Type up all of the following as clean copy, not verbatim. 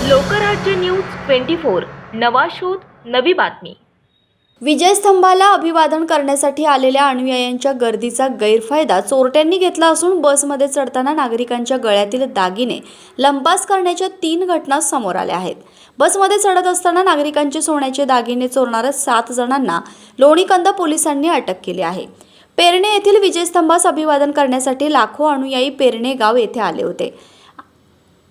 Lokrajya news 24 नवा शोध नवी बातमी। विजयस्तंभाला अभिवादन करण्यासाठी आलेल्या अनुयायांच्या गर्दीचा गैरफायदा चोरट्यांनी घेतला असून बसमध्ये चढताना नागरिकांच्या गळ्यातील दागिने लंपास करण्याच्या 3 घटना समोर आल्या आहेत। बसमध्ये चढत असताना नागरिकांचे सोन्याचे दागिने चोरणाऱ्या 7 जणांना लोणीकंद पोलिसांनी अटक केली आहे। पेरणे येथील विजयस्तंभास अभिवादन करण्यासाठी लाखो अनुयायी पेरणे गाव येथे आले होते।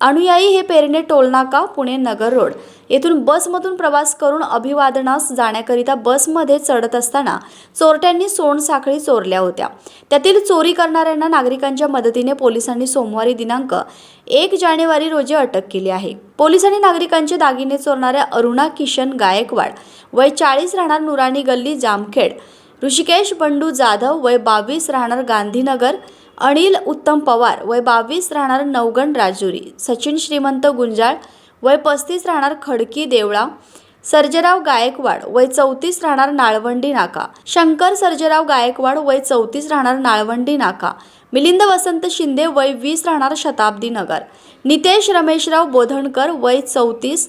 अनुयायी हे पेरणे टोलनाका पुणे नगर रोड येथून बसमधून प्रवास करून अभिवादनास जाण्याकरिता बसमध्ये चढत असताना चोरट्यांनी सोनसाखळी चोरल्या होत्या। त्यातील चोरी करणाऱ्यांना नागरिकांच्या मदतीने पोलिसांनी सोमवारी दिनांक 1 जानेवारी रोजी अटक केली आहे। पोलिसांनी नागरिकांचे दागिने चोरणाऱ्या अरुणा किशन गायकवाड वय 40 राहणार नुराणी गल्ली जामखेड, ऋषिकेश बंडू जाधव वय 22 राहणार गांधीनगर, अनिल उत्तम पवार वय 22 राहणार नवगण राजुरी, सचिन श्रीमंत गुंजाळ वय 35 राहणार खडकी देवळा, सर्जेराव गायकवाड वय 34 राहणार नाळवंडी नाका, शंकर सर्जेराव गायकवाड वय 34 राहणार नाळवंडी नाका, मिलिंद वसंत शिंदे वय 20 राहणार शताब्दी नगर, नितेश रमेशराव बोधणकर वय 34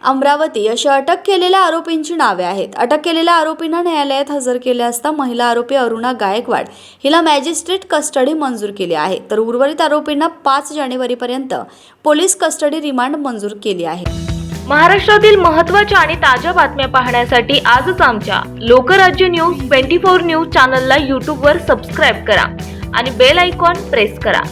अमरावती अशी अटक केलेल्या आरोपींची नावे आहेत। अटक केलेल्या आरोपींना न्यायालयात हजर केले असता महिला आरोपी अरुणा गायकवाड हिला मॅजिस्ट्रेट कस्टडी मंजूर केली आहे, तर उर्वरित आरोपींना 5 जानेवारीपर्यंत पोलीस कस्टडी रिमांड मंजूर केली आहे। महाराष्ट्रातील महत्त्वाच्या आणि ताज्या बातम्या पाहण्यासाठी आजच आमच्या लोकराज्य न्यूज 24 न्यूज चॅनलला YouTube वर सबस्क्राइब करा आणि बेल आयकॉन प्रेस करा।